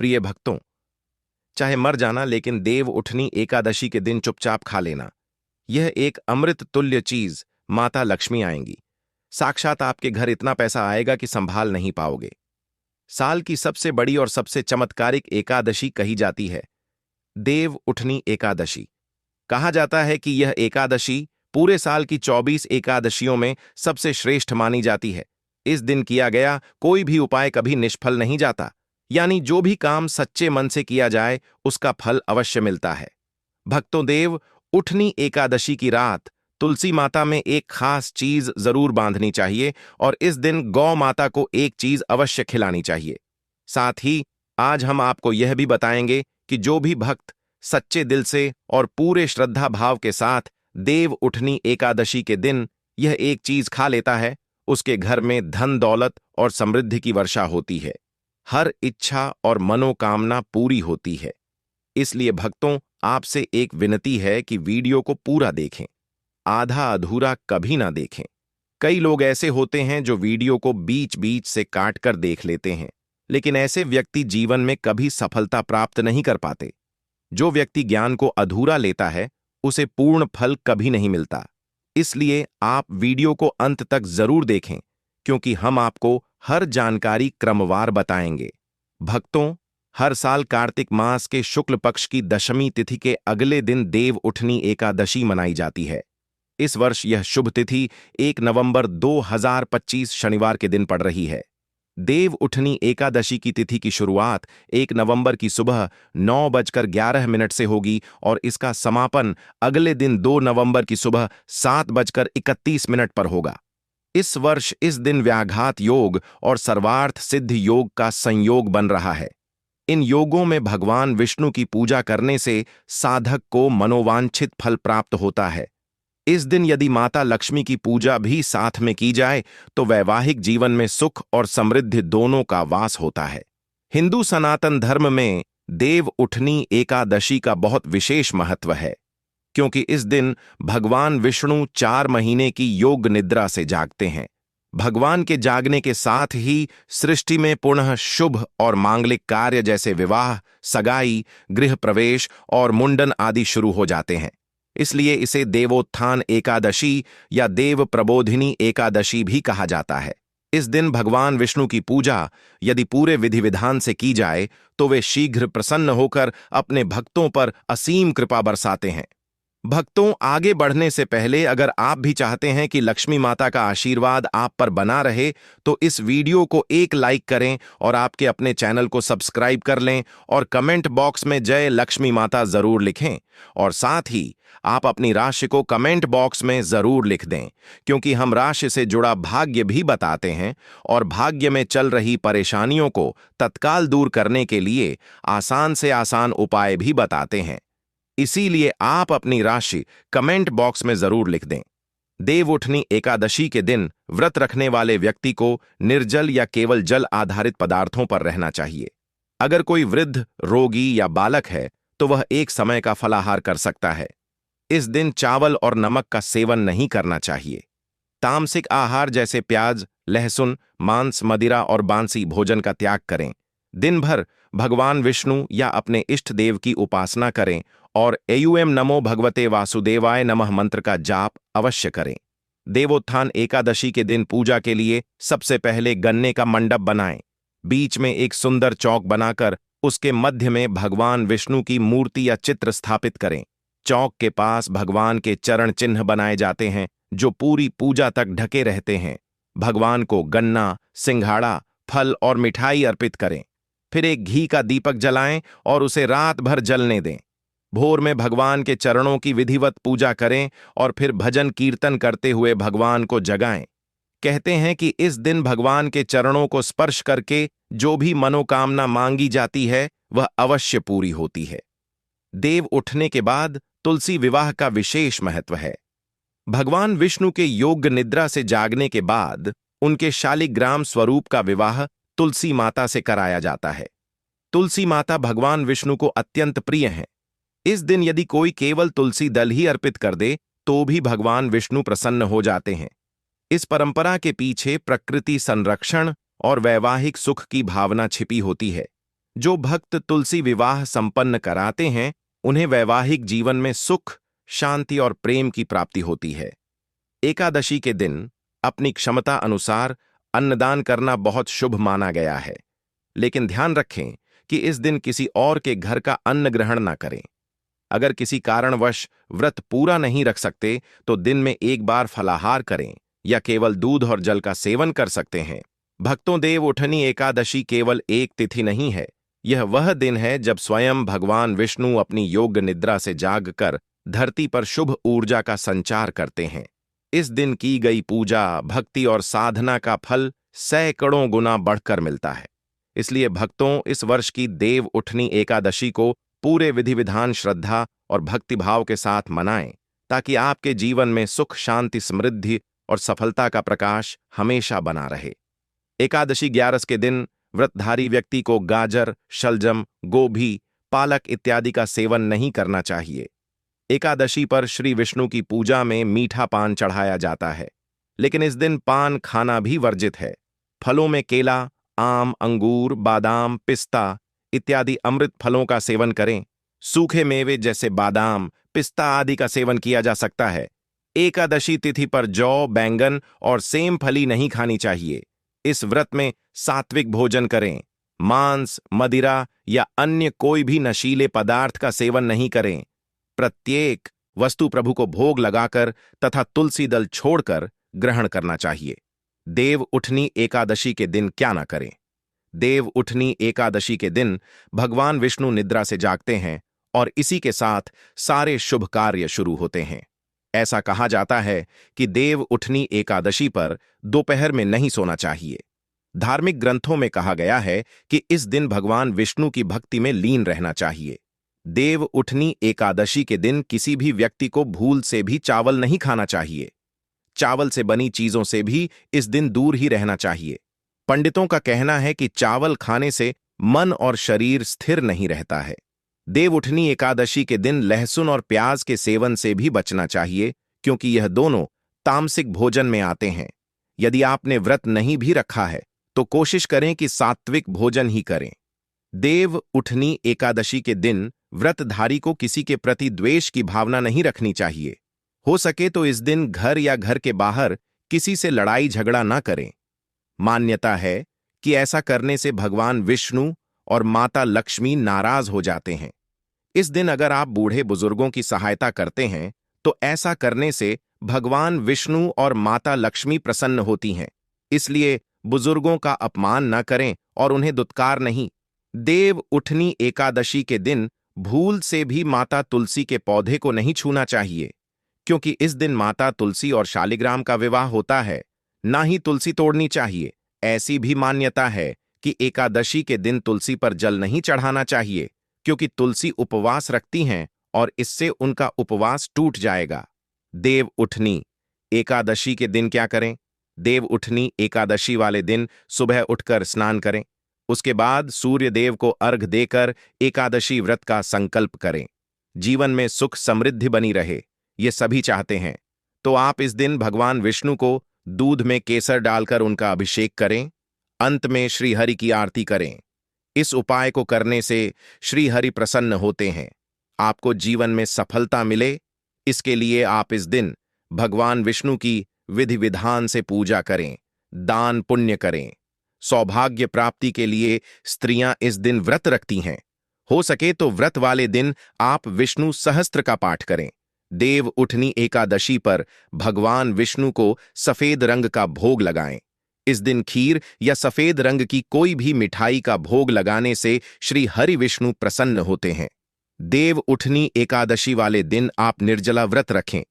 प्रिय भक्तों, चाहे मर जाना लेकिन देव उठनी एकादशी के दिन चुपचाप खा लेना। यह एक अमृत तुल्य चीज। माता लक्ष्मी आएंगी, साक्षात आपके घर इतना पैसा आएगा कि संभाल नहीं पाओगे। साल की सबसे बड़ी और सबसे चमत्कारिक एकादशी कही जाती है देव उठनी एकादशी। कहा जाता है कि यह एकादशी पूरे साल की 24 एकादशियों में सबसे श्रेष्ठ मानी जाती है। इस दिन किया गया कोई भी उपाय कभी निष्फल नहीं जाता, यानी जो भी काम सच्चे मन से किया जाए उसका फल अवश्य मिलता है। भक्तों, देव उठनी एकादशी की रात तुलसी माता में एक खास चीज जरूर बांधनी चाहिए और इस दिन गौ माता को एक चीज अवश्य खिलानी चाहिए। साथ ही आज हम आपको यह भी बताएंगे कि जो भी भक्त सच्चे दिल से और पूरे श्रद्धा भाव के साथ देव उठनी एकादशी के दिन यह एक चीज खा लेता है, उसके घर में धन दौलत और समृद्धि की वर्षा होती है। हर इच्छा और मनोकामना पूरी होती है। इसलिए भक्तों, आपसे एक विनती है कि वीडियो को पूरा देखें, आधा अधूरा कभी ना देखें। कई लोग ऐसे होते हैं जो वीडियो को बीच बीच से काट कर देख लेते हैं, लेकिन ऐसे व्यक्ति जीवन में कभी सफलता प्राप्त नहीं कर पाते। जो व्यक्ति ज्ञान को अधूरा लेता है उसे पूर्ण फल कभी नहीं मिलता। इसलिए आप वीडियो को अंत तक जरूर देखें, क्योंकि हम आपको हर जानकारी क्रमवार बताएंगे। भक्तों, हर साल कार्तिक मास के शुक्ल पक्ष की दशमी तिथि के अगले दिन देव उठनी एकादशी मनाई जाती है। इस वर्ष यह शुभ तिथि 1 नवंबर 2025 शनिवार के दिन पड़ रही है। देव उठनी एकादशी की तिथि की शुरुआत 1 नवंबर की सुबह 9:11 से होगी और इसका समापन अगले दिन 2 नवंबर की सुबह 7:31 पर होगा। इस वर्ष इस दिन व्याघात योग और सर्वार्थ सिद्ध योग का संयोग बन रहा है। इन योगों में भगवान विष्णु की पूजा करने से साधक को मनोवांछित फल प्राप्त होता है। इस दिन यदि माता लक्ष्मी की पूजा भी साथ में की जाए तो वैवाहिक जीवन में सुख और समृद्धि दोनों का वास होता है। हिंदू सनातन धर्म में देव उठनी एकादशी का बहुत विशेष महत्व है, क्योंकि इस दिन भगवान विष्णु 4 महीने की योग निद्रा से जागते हैं। भगवान के जागने के साथ ही सृष्टि में पुनः शुभ और मांगलिक कार्य जैसे विवाह, सगाई, गृह प्रवेश और मुंडन आदि शुरू हो जाते हैं। इसलिए इसे देवोत्थान एकादशी या देव प्रबोधिनी एकादशी भी कहा जाता है। इस दिन भगवान विष्णु की पूजा यदि पूरे विधि विधान से की जाए तो वे शीघ्र प्रसन्न होकर अपने भक्तों पर असीम कृपा बरसाते हैं। भक्तों, आगे बढ़ने से पहले अगर आप भी चाहते हैं कि लक्ष्मी माता का आशीर्वाद आप पर बना रहे तो इस वीडियो को एक लाइक करें और आपके अपने चैनल को सब्सक्राइब कर लें और कमेंट बॉक्स में जय लक्ष्मी माता जरूर लिखें। और साथ ही आप अपनी राशि को कमेंट बॉक्स में जरूर लिख दें, क्योंकि हम राशि से जुड़ा भाग्य भी बताते हैं और भाग्य में चल रही परेशानियों को तत्काल दूर करने के लिए आसान से आसान उपाय भी बताते हैं। इसीलिए आप अपनी राशि कमेंट बॉक्स में जरूर लिख दें। देव उठनी एकादशी के दिन व्रत रखने वाले व्यक्ति को निर्जल या केवल जल आधारित पदार्थों पर रहना चाहिए। अगर कोई वृद्ध, रोगी या बालक है तो वह एक समय का फलाहार कर सकता है। इस दिन चावल और नमक का सेवन नहीं करना चाहिए। तामसिक आहार जैसे प्याज, लहसुन, मांस, मदिरा और बांसी भोजन का त्याग करें। दिन भर भगवान विष्णु या अपने इष्ट देव की उपासना करें और एयूएम नमो भगवते वासुदेवाय नमः मंत्र का जाप अवश्य करें। देवोत्थान एकादशी के दिन पूजा के लिए सबसे पहले गन्ने का मंडप बनाएं। बीच में एक सुंदर चौक बनाकर उसके मध्य में भगवान विष्णु की मूर्ति या चित्र स्थापित करें। चौक के पास भगवान के चरण चिन्ह बनाए जाते हैं जो पूरी पूजा तक ढके रहते हैं। भगवान को गन्ना, सिंघाड़ा, फल और मिठाई अर्पित करें। फिर एक घी का दीपक जलाएं और उसे रात भर जलने दें। भोर में भगवान के चरणों की विधिवत पूजा करें और फिर भजन कीर्तन करते हुए भगवान को जगाएं। कहते हैं कि इस दिन भगवान के चरणों को स्पर्श करके जो भी मनोकामना मांगी जाती है वह अवश्य पूरी होती है। देव उठने के बाद तुलसी विवाह का विशेष महत्व है। भगवान विष्णु के योग निद्रा से जागने के बाद उनके शालिग्राम स्वरूप का विवाह तुलसी माता से कराया जाता है। तुलसी माता भगवान विष्णु को अत्यंत प्रिय हैं। इस दिन यदि कोई केवल तुलसी दल ही अर्पित कर दे तो भी भगवान विष्णु प्रसन्न हो जाते हैं। इस परंपरा के पीछे प्रकृति संरक्षण और वैवाहिक सुख की भावना छिपी होती है। जो भक्त तुलसी विवाह संपन्न कराते हैं उन्हें वैवाहिक जीवन में सुख, शांति और प्रेम की प्राप्ति होती है। एकादशी के दिन अपनी क्षमता अनुसार अन्नदान करना बहुत शुभ माना गया है, लेकिन ध्यान रखें कि इस दिन किसी और के घर का अन्न ग्रहण न करें। अगर किसी कारणवश व्रत पूरा नहीं रख सकते तो दिन में एक बार फलाहार करें या केवल दूध और जल का सेवन कर सकते हैं। भक्तों, देव उठनी एकादशी केवल एक तिथि नहीं है, यह वह दिन है जब स्वयं भगवान विष्णु अपनी योग्य निद्रा से जागकर धरती पर शुभ ऊर्जा का संचार करते हैं। इस दिन की गई पूजा, भक्ति और साधना का फल सैकड़ों गुना बढ़कर मिलता है। इसलिए भक्तों, इस वर्ष की देव उठनी एकादशी को पूरे विधि विधान, श्रद्धा और भक्तिभाव के साथ मनाएं, ताकि आपके जीवन में सुख, शांति, समृद्धि और सफलता का प्रकाश हमेशा बना रहे। एकादशी 11 के दिन व्रतधारी व्यक्ति को गाजर, शलजम, गोभी, पालक इत्यादि का सेवन नहीं करना चाहिए। एकादशी पर श्री विष्णु की पूजा में मीठा पान चढ़ाया जाता है, लेकिन इस दिन पान खाना भी वर्जित है। फलों में केला, आम, अंगूर, बादाम, पिस्ता इत्यादि अमृत फलों का सेवन करें। सूखे मेवे जैसे बादाम, पिस्ता आदि का सेवन किया जा सकता है। एकादशी तिथि पर जौ, बैंगन और सेम फली नहीं खानी चाहिए। इस व्रत में सात्विक भोजन करें। मांस, मदिरा या अन्य कोई भी नशीले पदार्थ का सेवन नहीं करें। प्रत्येक वस्तु प्रभु को भोग लगाकर तथा तुलसी दल छोड़कर ग्रहण करना चाहिए। देव उठनी एकादशी के दिन क्या ना करें? देव उठनी एकादशी के दिन भगवान विष्णु निद्रा से जागते हैं और इसी के साथ सारे शुभ कार्य शुरू होते हैं। ऐसा कहा जाता है कि देव उठनी एकादशी पर दोपहर में नहीं सोना चाहिए। धार्मिक ग्रंथों में कहा गया है कि इस दिन भगवान विष्णु की भक्ति में लीन रहना चाहिए। देव उठनी एकादशी के दिन किसी भी व्यक्ति को भूल से भी चावल नहीं खाना चाहिए। चावल से बनी चीजों से भी इस दिन दूर ही रहना चाहिए। पंडितों का कहना है कि चावल खाने से मन और शरीर स्थिर नहीं रहता है। देव उठनी एकादशी के दिन लहसुन और प्याज के सेवन से भी बचना चाहिए, क्योंकि यह दोनों तामसिक भोजन में आते हैं। यदि आपने व्रत नहीं भी रखा है तो कोशिश करें कि सात्विक भोजन ही करें। देव उठनी एकादशी के दिन व्रतधारी को किसी के प्रति द्वेष की भावना नहीं रखनी चाहिए। हो सके तो इस दिन घर या घर के बाहर किसी से लड़ाई झगड़ा ना करें। मान्यता है कि ऐसा करने से भगवान विष्णु और माता लक्ष्मी नाराज हो जाते हैं। इस दिन अगर आप बूढ़े बुजुर्गों की सहायता करते हैं तो ऐसा करने से भगवान विष्णु और माता लक्ष्मी प्रसन्न होती हैं। इसलिए बुजुर्गों का अपमान न करें और उन्हें दुत्कार नहीं। देव उठनी एकादशी के दिन भूल से भी माता तुलसी के पौधे को नहीं छूना चाहिए, क्योंकि इस दिन माता तुलसी और शालिग्राम का विवाह होता है। ना ही तुलसी तोड़नी चाहिए। ऐसी भी मान्यता है कि एकादशी के दिन तुलसी पर जल नहीं चढ़ाना चाहिए, क्योंकि तुलसी उपवास रखती हैं और इससे उनका उपवास टूट जाएगा। देव उठनी एकादशी के दिन क्या करें? देव उठनी एकादशी वाले दिन सुबह उठकर स्नान करें। उसके बाद सूर्य देव को अर्घ देकर एकादशी व्रत का संकल्प करें। जीवन में सुख समृद्धि बनी रहे, ये सभी चाहते हैं, तो आप इस दिन भगवान विष्णु को दूध में केसर डालकर उनका अभिषेक करें। अंत में श्रीहरि की आरती करें। इस उपाय को करने से श्रीहरि प्रसन्न होते हैं। आपको जीवन में सफलता मिले, इसके लिए आप इस दिन भगवान विष्णु की विधि विधान से पूजा करें, दान पुण्य करें। सौभाग्य प्राप्ति के लिए स्त्रियां इस दिन व्रत रखती हैं। हो सके तो व्रत वाले दिन आप विष्णु सहस्त्र का पाठ करें। देव उठनी एकादशी पर भगवान विष्णु को सफेद रंग का भोग लगाएं। इस दिन खीर या सफेद रंग की कोई भी मिठाई का भोग लगाने से श्री हरि विष्णु प्रसन्न होते हैं। देव उठनी एकादशी वाले दिन आप निर्जला व्रत रखें,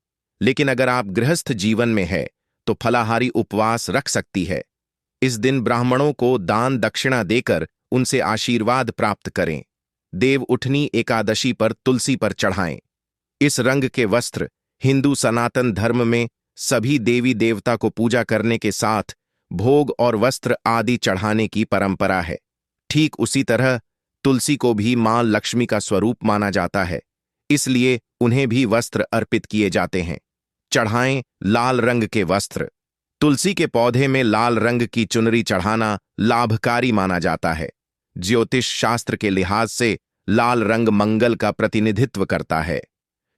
लेकिन अगर आप गृहस्थ जीवन में है तो फलाहारी उपवास रख सकती है। इस दिन ब्राह्मणों को दान दक्षिणा देकर उनसे आशीर्वाद प्राप्त करें। देव उठनी एकादशी पर तुलसी पर चढ़ाएं। इस रंग के वस्त्र हिंदू सनातन धर्म में सभी देवी देवता को पूजा करने के साथ भोग और वस्त्र आदि चढ़ाने की परंपरा है। ठीक उसी तरह तुलसी को भी मां लक्ष्मी का स्वरूप माना जाता है, इसलिए उन्हें भी वस्त्र अर्पित किए जाते हैं। चढ़ाएं लाल रंग के वस्त्र। तुलसी के पौधे में लाल रंग की चुनरी चढ़ाना लाभकारी माना जाता है। ज्योतिष शास्त्र के लिहाज से लाल रंग मंगल का प्रतिनिधित्व करता है।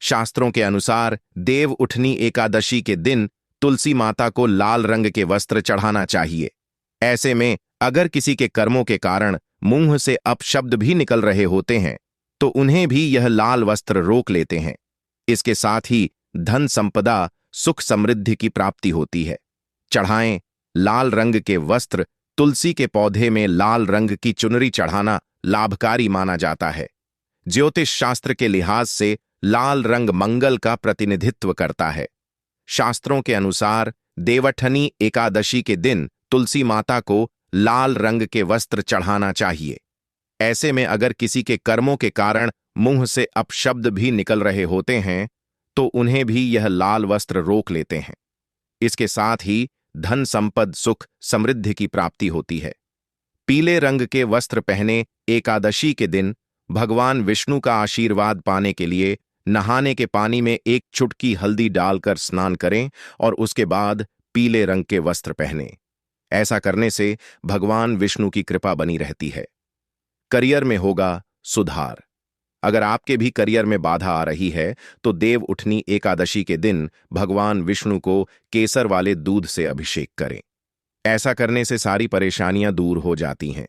शास्त्रों के अनुसार देव उठनी एकादशी के दिन तुलसी माता को लाल रंग के वस्त्र चढ़ाना चाहिए। ऐसे में अगर किसी के कर्मों के कारण मुंह से अपशब्द भी निकल रहे होते हैं तो उन्हें भी यह लाल वस्त्र रोक लेते हैं। इसके साथ ही धन संपदा, सुख समृद्धि की प्राप्ति होती है। चढ़ाएं लाल रंग के वस्त्र। तुलसी के पौधे में लाल रंग की चुनरी चढ़ाना लाभकारी माना जाता है। ज्योतिष शास्त्र के लिहाज से लाल रंग मंगल का प्रतिनिधित्व करता है। शास्त्रों के अनुसार देवउठनी एकादशी के दिन तुलसी माता को लाल रंग के वस्त्र चढ़ाना चाहिए। ऐसे में अगर किसी के कर्मों के कारण मुंह से अपशब्द भी निकल रहे होते हैं तो उन्हें भी यह लाल वस्त्र रोक लेते हैं। इसके साथ ही धन संपद, सुख समृद्धि की प्राप्ति होती है। पीले रंग के वस्त्र पहने एकादशी के दिन भगवान विष्णु का आशीर्वाद पाने के लिए नहाने के पानी में एक चुटकी हल्दी डालकर स्नान करें और उसके बाद पीले रंग के वस्त्र पहनें। ऐसा करने से भगवान विष्णु की कृपा बनी रहती है। करियर में होगा सुधार। अगर आपके भी करियर में बाधा आ रही है तो देव उठनी एकादशी के दिन भगवान विष्णु को केसर वाले दूध से अभिषेक करें। ऐसा करने से सारी परेशानियां दूर हो जाती हैं।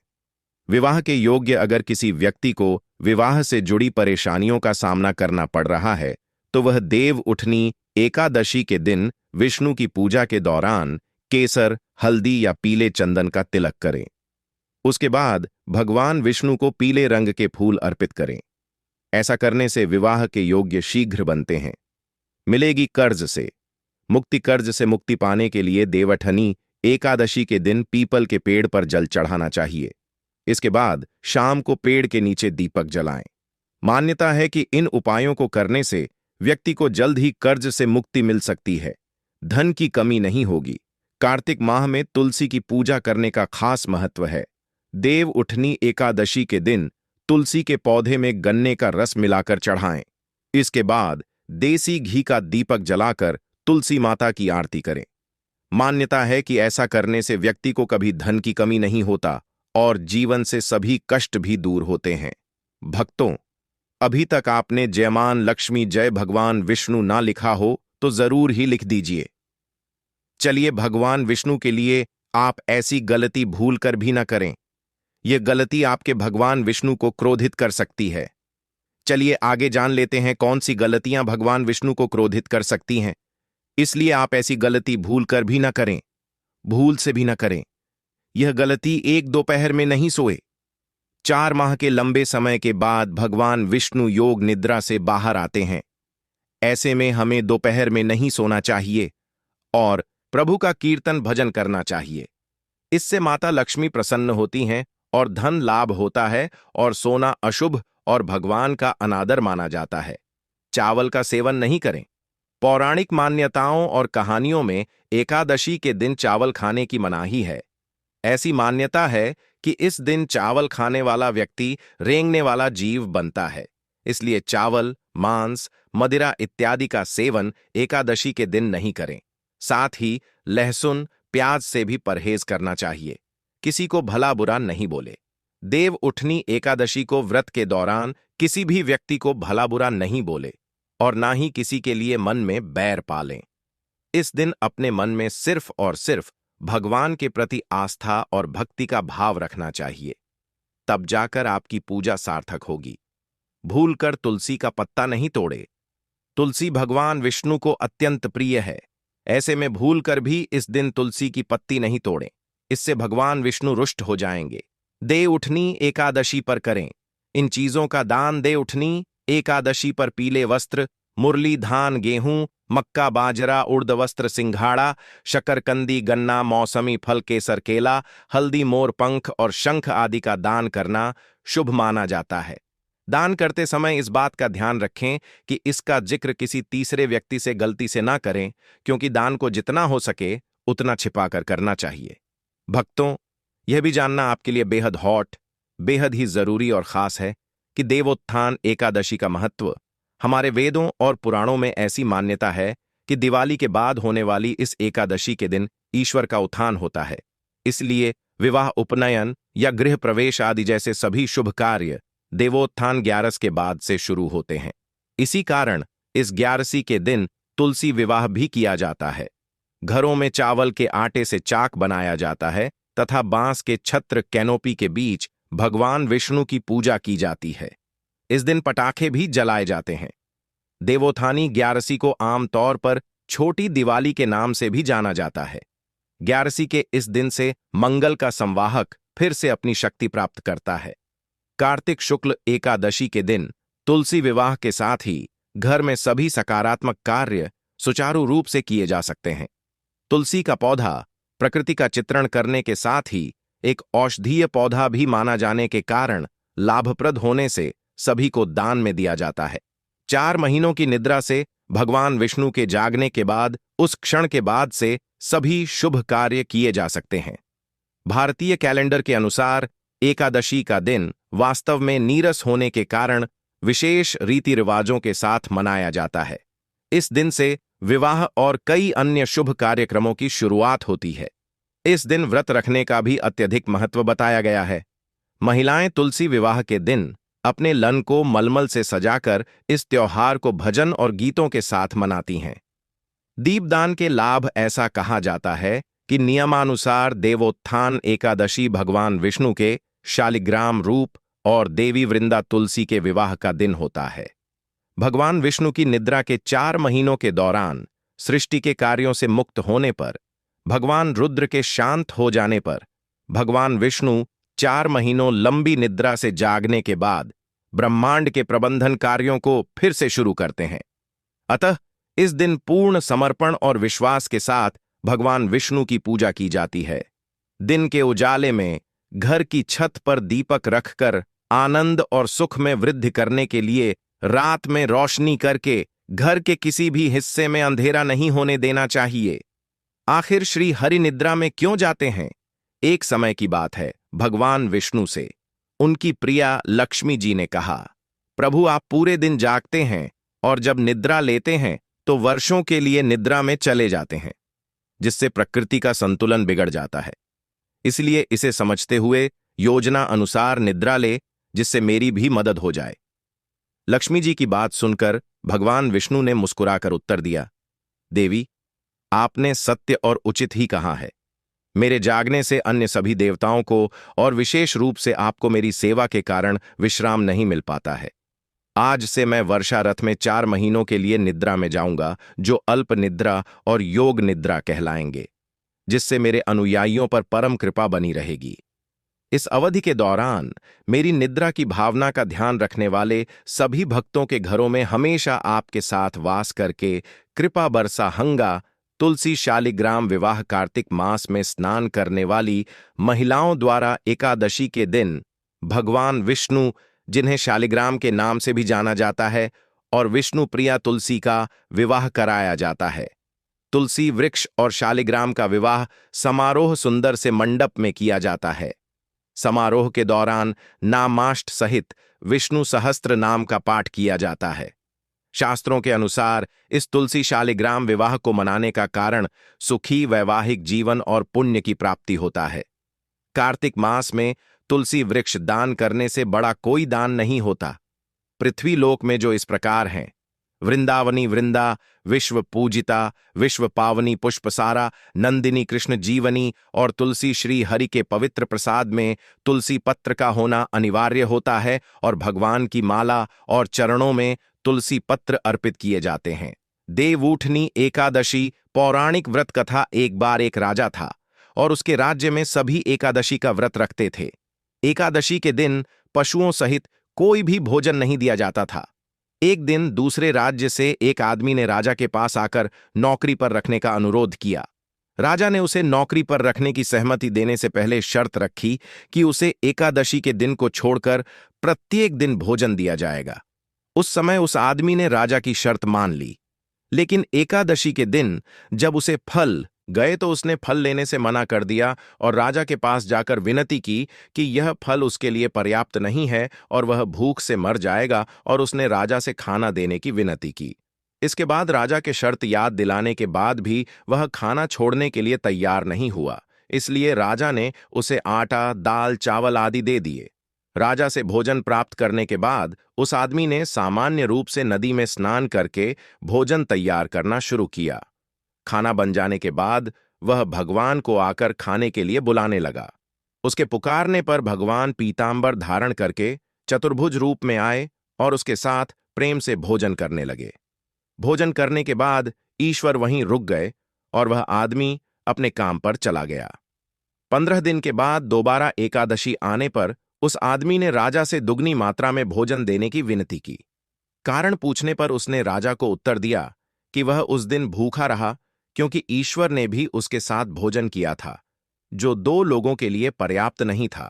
विवाह के योग्य अगर किसी व्यक्ति को विवाह से जुड़ी परेशानियों का सामना करना पड़ रहा है तो वह देव उठनी एकादशी के दिन विष्णु की पूजा के दौरान केसर, हल्दी या पीले चंदन का तिलक करें। उसके बाद भगवान विष्णु को पीले रंग के फूल अर्पित करें। ऐसा करने से विवाह के योग्य शीघ्र बनते हैं। मिलेगी कर्ज से मुक्ति। कर्ज से मुक्ति पाने के लिए देवउठनी एकादशी के दिन पीपल के पेड़ पर जल चढ़ाना चाहिए। इसके बाद शाम को पेड़ के नीचे दीपक जलाएं। मान्यता है कि इन उपायों को करने से व्यक्ति को जल्द ही कर्ज से मुक्ति मिल सकती है। धन की कमी नहीं होगी। कार्तिक माह में तुलसी की पूजा करने का खास महत्व है। देव उठनी एकादशी के दिन तुलसी के पौधे में गन्ने का रस मिलाकर चढ़ाएं। इसके बाद देसी घी का दीपक जलाकर तुलसी माता की आरती करें। मान्यता है कि ऐसा करने से व्यक्ति को कभी धन की कमी नहीं होता और जीवन से सभी कष्ट भी दूर होते हैं। भक्तों, अभी तक आपने जयमान लक्ष्मी जय भगवान विष्णु ना लिखा हो तो जरूर ही लिख दीजिए। चलिए, भगवान विष्णु के लिए आप ऐसी गलती भूल कर भी ना करें। यह गलती आपके भगवान विष्णु को क्रोधित कर सकती है। चलिए आगे जान लेते हैं कौन सी गलतियां भगवान विष्णु को क्रोधित कर सकती हैं। इसलिए आप ऐसी गलती भूल कर भी ना करें, भूल से भी ना करें। यह गलती एक दोपहर में नहीं सोए। 4 माह के लंबे समय के बाद भगवान विष्णु योग निद्रा से बाहर आते हैं। ऐसे में हमें दोपहर में नहीं सोना चाहिए और प्रभु का कीर्तन भजन करना चाहिए। इससे माता लक्ष्मी प्रसन्न होती हैं और धन लाभ होता है और सोना अशुभ और भगवान का अनादर माना जाता है। चावल का सेवन नहीं करें। पौराणिक मान्यताओं और कहानियों में एकादशी के दिन चावल खाने की मनाही है। ऐसी मान्यता है कि इस दिन चावल खाने वाला व्यक्ति रेंगने वाला जीव बनता है। इसलिए चावल, मांस, मदिरा इत्यादि का सेवन एकादशी के दिन नहीं करें। साथ ही लहसुन, प्याज से भी परहेज करना चाहिए। किसी को भला बुरा नहीं बोले। देव उठनी एकादशी को व्रत के दौरान किसी भी व्यक्ति को भला बुरा नहीं बोले और ना ही किसी के लिए मन में बैर पालें। इस दिन अपने मन में सिर्फ और सिर्फ भगवान के प्रति आस्था और भक्ति का भाव रखना चाहिए। तब जाकर आपकी पूजा सार्थक होगी। भूलकर तुलसी का पत्ता नहीं तोड़े। तुलसी भगवान विष्णु को अत्यंत प्रिय है। ऐसे में भूलकर भी इस दिन तुलसी की पत्ती नहीं तोड़ें। इससे भगवान विष्णु रुष्ट हो जाएंगे। दे उठनी एकादशी पर करें। इन चीजों का दान दे उठनी एकादशी पर पीले वस्त्र, मुरली, धान, गेहूं, मक्का, बाजरा, उड़द वस्त्र, सिंघाड़ा, शकरकंदी, गन्ना, मौसमी फल, केसर, केला, हल्दी, मोर पंख और शंख आदि का दान करना शुभ माना जाता है। दान करते समय इस बात का ध्यान रखें कि इसका जिक्र किसी तीसरे व्यक्ति से गलती से ना करें, क्योंकि दान को जितना हो सके उतना छिपाकर करना चाहिए। भक्तों, यह भी जानना आपके लिए बेहद हॉट, बेहद ही जरूरी और खास है कि देवोत्थान एकादशी का महत्व। हमारे वेदों और पुराणों में ऐसी मान्यता है कि दिवाली के बाद होने वाली इस एकादशी के दिन ईश्वर का उत्थान होता है। इसलिए विवाह, उपनयन, या गृह प्रवेश आदि जैसे सभी शुभ कार्य देवोत्थान 11 के बाद से शुरू होते हैं। इसी कारण इस 11 के दिन तुलसी विवाह भी किया जाता है। घरों में चावल के आटे से चाक बनाया जाता है तथा बांस के छत्र कैनोपी के बीच भगवान विष्णु की पूजा की जाती है। इस दिन पटाखे भी जलाए जाते हैं। देवोत्थानी 11 को आमतौर पर छोटी दिवाली के नाम से भी जाना जाता है। 11 के इस दिन से मंगल का संवाहक फिर से अपनी शक्ति प्राप्त करता है। कार्तिक शुक्ल एकादशी के दिन तुलसी विवाह के साथ ही घर में सभी सकारात्मक कार्य सुचारू रूप से किए जा सकते हैं। तुलसी का पौधा प्रकृति का चित्रण करने के साथ ही एक औषधीय पौधा भी माना जाने के कारण लाभप्रद होने से सभी को दान में दिया जाता है। 4 महीनों की निद्रा से भगवान विष्णु के जागने के बाद उस क्षण के बाद से सभी शुभ कार्य किए जा सकते हैं। भारतीय कैलेंडर के अनुसार एकादशी का दिन वास्तव में नीरस होने के कारण विशेष रीति रिवाजों के साथ मनाया जाता है। इस दिन से विवाह और कई अन्य शुभ कार्यक्रमों की शुरुआत होती है। इस दिन व्रत रखने का भी अत्यधिक महत्व बताया गया है। महिलाएं तुलसी विवाह के दिन अपने लन को मलमल से सजाकर इस त्योहार को भजन और गीतों के साथ मनाती हैं। दीपदान के लाभ ऐसा कहा जाता है कि नियमानुसार देवोत्थान एकादशी भगवान विष्णु के शालिग्राम रूप और देवी वृंदा तुलसी के विवाह का दिन होता है। भगवान विष्णु की निद्रा के 4 महीनों के दौरान सृष्टि के कार्यों से मुक्त होने पर, भगवान रुद्र के शांत हो जाने पर, भगवान विष्णु 4 महीनों लंबी निद्रा से जागने के बाद ब्रह्मांड के प्रबंधन कार्यों को फिर से शुरू करते हैं। अतः इस दिन पूर्ण समर्पण और विश्वास के साथ भगवान विष्णु की पूजा की जाती है। दिन के उजाले में घर की छत पर दीपक रखकर आनंद और सुख में वृद्धि करने के लिए रात में रोशनी करके घर के किसी भी हिस्से में अंधेरा नहीं होने देना चाहिए। आखिर श्री हरि निद्रा में क्यों जाते हैं? एक समय की बात है, भगवान विष्णु से उनकी प्रिया लक्ष्मी जी ने कहा, प्रभु आप पूरे दिन जागते हैं और जब निद्रा लेते हैं तो वर्षों के लिए निद्रा में चले जाते हैं, जिससे प्रकृति का संतुलन बिगड़ जाता है। इसलिए इसे समझते हुए योजना अनुसार निद्रा ले, जिससे मेरी भी मदद हो जाए। लक्ष्मी जी की बात सुनकर भगवान विष्णु ने मुस्कुराकर उत्तर दिया, देवी आपने सत्य और उचित ही कहा है। मेरे जागने से अन्य सभी देवताओं को और विशेष रूप से आपको मेरी सेवा के कारण विश्राम नहीं मिल पाता है। आज से मैं वर्षा रथ में 4 महीनों के लिए निद्रा में जाऊंगा, जो अल्प निद्रा और योग निद्रा कहलाएंगे, जिससे मेरे अनुयायियों पर परम कृपा बनी रहेगी। इस अवधि के दौरान मेरी निद्रा की भावना का ध्यान रखने वाले सभी भक्तों के घरों में हमेशा आपके साथ वास करके कृपा बरसा हंगा तुलसी शालिग्राम विवाह कार्तिक मास में स्नान करने वाली महिलाओं द्वारा एकादशी के दिन भगवान विष्णु, जिन्हें शालिग्राम के नाम से भी जाना जाता है, और विष्णु प्रिया तुलसी का विवाह कराया जाता है। तुलसी वृक्ष और शालिग्राम का विवाह समारोह सुंदर से मंडप में किया जाता है। समारोह के दौरान नामाष्ट सहित विष्णु सहस्त्र नाम का पाठ किया जाता है। शास्त्रों के अनुसार इस तुलसी शालिग्राम विवाह को मनाने का कारण सुखी वैवाहिक जीवन और पुण्य की प्राप्ति होता है। कार्तिक मास में तुलसी वृक्ष दान करने से बड़ा कोई दान नहीं होता। पृथ्वी लोक में जो इस प्रकार हैं, वृंदावनी वृंदा, विश्व पूजिता, विश्व पावनी पुष्पसारा, नंदिनी कृष्ण जीवनी और तुलसी श्री हरि के पवित्र प्रसाद में तुलसी पत्र का होना अनिवार्य होता है और भगवान की माला और चरणों में तुलसी पत्र अर्पित किए जाते हैं। देवउठनी एकादशी पौराणिक व्रत कथा। एक बार एक राजा था और उसके राज्य में सभी एकादशी का व्रत रखते थे। एकादशी के दिन पशुओं सहित कोई भी भोजन नहीं दिया जाता था। एक दिन दूसरे राज्य से एक आदमी ने राजा के पास आकर नौकरी पर रखने का अनुरोध किया। राजा ने उसे नौकरी पर रखने की सहमति देने से पहले शर्त रखी कि उसे एकादशी के दिन को छोड़कर प्रत्येक दिन भोजन दिया जाएगा। उस समय उस आदमी ने राजा की शर्त मान ली, लेकिन एकादशी के दिन जब उसे फल गए तो उसने फल लेने से मना कर दिया और राजा के पास जाकर विनती की कि यह फल उसके लिए पर्याप्त नहीं है और वह भूख से मर जाएगा, और उसने राजा से खाना देने की विनती की। इसके बाद राजा के शर्त याद दिलाने के बाद भी वह खाना छोड़ने के लिए तैयार नहीं हुआ। इसलिए राजा ने उसे आटा, दाल, चावल आदि दे दिए। राजा से भोजन प्राप्त करने के बाद उस आदमी ने सामान्य रूप से नदी में स्नान करके भोजन तैयार करना शुरू किया। खाना बन जाने के बाद वह भगवान को आकर खाने के लिए बुलाने लगा। उसके पुकारने पर भगवान पीतांबर धारण करके चतुर्भुज रूप में आए और उसके साथ प्रेम से भोजन करने लगे। भोजन करने के बाद ईश्वर वहीं रुक गए और वह आदमी अपने काम पर चला गया। 15 दिन के बाद दोबारा एकादशी आने पर उस आदमी ने राजा से दुगनी मात्रा में भोजन देने की विनती की। कारण पूछने पर उसने राजा को उत्तर दिया कि वह उस दिन भूखा रहा क्योंकि ईश्वर ने भी उसके साथ भोजन किया था, जो 2 लोगों के लिए पर्याप्त नहीं था।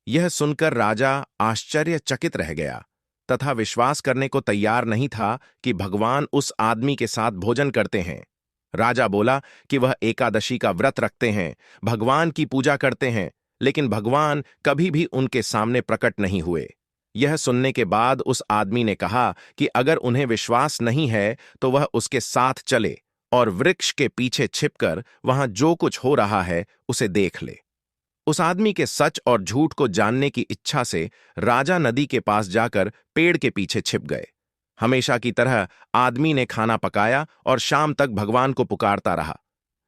यह सुनकर राजा आश्चर्यचकित रह गया तथा विश्वास करने को तैयार नहीं था कि भगवान उस आदमी के साथ भोजन करते हैं। राजा बोला कि वह एकादशी का व्रत रखते हैं, भगवान की पूजा करते हैं, लेकिन भगवान कभी भी उनके सामने प्रकट नहीं हुए। यह सुनने के बाद उस आदमी ने कहा कि अगर उन्हें विश्वास नहीं है तो वह उसके साथ चले और वृक्ष के पीछे छिपकर वहां जो कुछ हो रहा है उसे देख ले। उस आदमी के सच और झूठ को जानने की इच्छा से राजा नदी के पास जाकर पेड़ के पीछे छिप गए। हमेशा की तरह आदमी ने खाना पकाया और शाम तक भगवान को पुकारता रहा,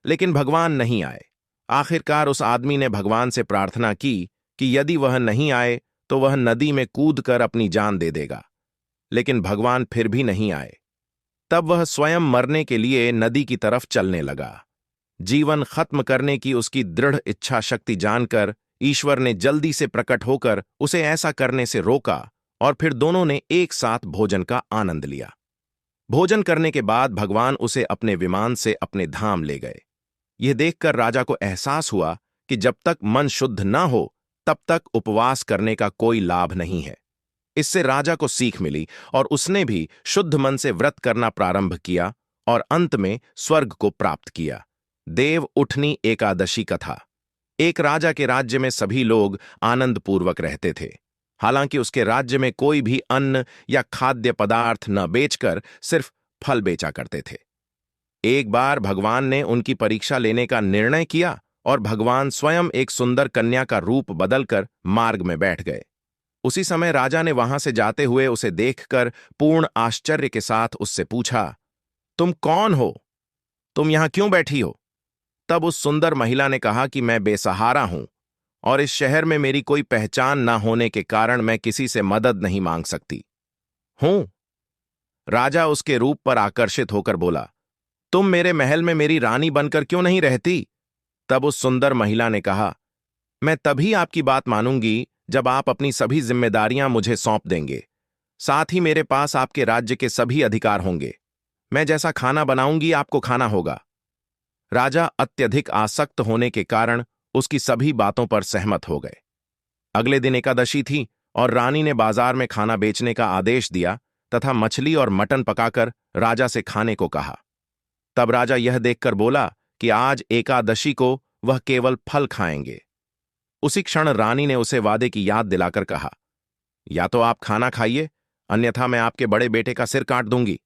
लेकिन भगवान नहीं आए। आखिरकार उस आदमी ने भगवान से प्रार्थना की कि यदि वह नहीं आए तो वह नदी में कूदकर अपनी जान दे देगा, लेकिन भगवान फिर भी नहीं आए। तब वह स्वयं मरने के लिए नदी की तरफ चलने लगा। जीवन खत्म करने की उसकी दृढ़ इच्छा शक्ति जानकर ईश्वर ने जल्दी से प्रकट होकर उसे ऐसा करने से रोका और फिर दोनों ने एक साथ भोजन का आनंद लिया। भोजन करने के बाद भगवान उसे अपने विमान से अपने धाम ले गए। यह देखकर राजा को एहसास हुआ कि जब तक मन शुद्ध न हो तब तक उपवास करने का कोई लाभ नहीं है। इससे राजा को सीख मिली और उसने भी शुद्ध मन से व्रत करना प्रारंभ किया और अंत में स्वर्ग को प्राप्त किया। देव उठनी एकादशी कथा। एक राजा के राज्य में सभी लोग आनंदपूर्वक रहते थे। हालांकि उसके राज्य में कोई भी अन्न या खाद्य पदार्थ न बेचकर सिर्फ फल बेचा करते थे। एक बार भगवान ने उनकी परीक्षा लेने का निर्णय किया और भगवान स्वयं एक सुंदर कन्या का रूप बदलकर मार्ग में बैठ गए। उसी समय राजा ने वहां से जाते हुए उसे देखकर पूर्ण आश्चर्य के साथ उससे पूछा, तुम कौन हो? तुम यहां क्यों बैठी हो? तब उस सुंदर महिला ने कहा कि मैं बेसहारा हूं और इस शहर में मेरी कोई पहचान ना होने के कारण मैं किसी से मदद नहीं मांग सकती हूं। राजा उसके रूप पर आकर्षित होकर बोला, तुम मेरे महल में मेरी रानी बनकर क्यों नहीं रहती? तब उस सुंदर महिला ने कहा, मैं तभी आपकी बात मानूंगी जब आप अपनी सभी जिम्मेदारियां मुझे सौंप देंगे। साथ ही मेरे पास आपके राज्य के सभी अधिकार होंगे। मैं जैसा खाना बनाऊंगी आपको खाना होगा। राजा अत्यधिक आसक्त होने के कारण उसकी सभी बातों पर सहमत हो गए। अगले दिन एकादशी थी और रानी ने बाजार में खाना बेचने का आदेश दिया तथा मछली और मटन पकाकर राजा से खाने को कहा। तब राजा यह देखकर बोला कि आज एकादशी को वह केवल फल खाएंगे। उसी क्षण रानी ने उसे वादे की याद दिलाकर कहा, या तो आप खाना खाइए, अन्यथा मैं आपके बड़े बेटे का सिर काट दूंगी।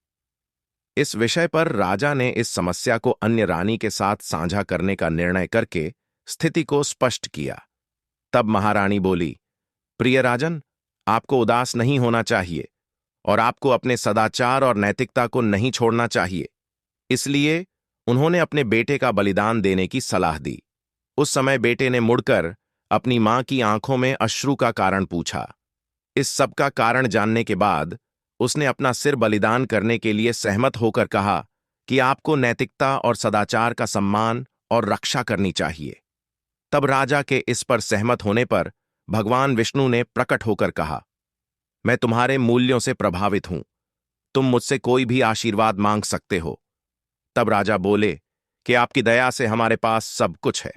इस विषय पर राजा ने इस समस्या को अन्य रानी के साथ साझा करने का निर्णय करके स्थिति को स्पष्ट किया। तब महारानी बोली, प्रिय राजन, आपको उदास नहीं होना चाहिए और आपको अपने सदाचार और नैतिकता को नहीं छोड़ना चाहिए। इसलिए उन्होंने अपने बेटे का बलिदान देने की सलाह दी। उस समय बेटे ने मुड़कर अपनी मां की आंखों में अश्रु का कारण पूछा। इस सब का कारण जानने के बाद उसने अपना सिर बलिदान करने के लिए सहमत होकर कहा कि आपको नैतिकता और सदाचार का सम्मान और रक्षा करनी चाहिए। तब राजा के इस पर सहमत होने पर भगवान विष्णु ने प्रकट होकर कहा, मैं तुम्हारे मूल्यों से प्रभावित हूं, तुम मुझसे कोई भी आशीर्वाद मांग सकते हो। तब राजा बोले कि आपकी दया से हमारे पास सब कुछ है।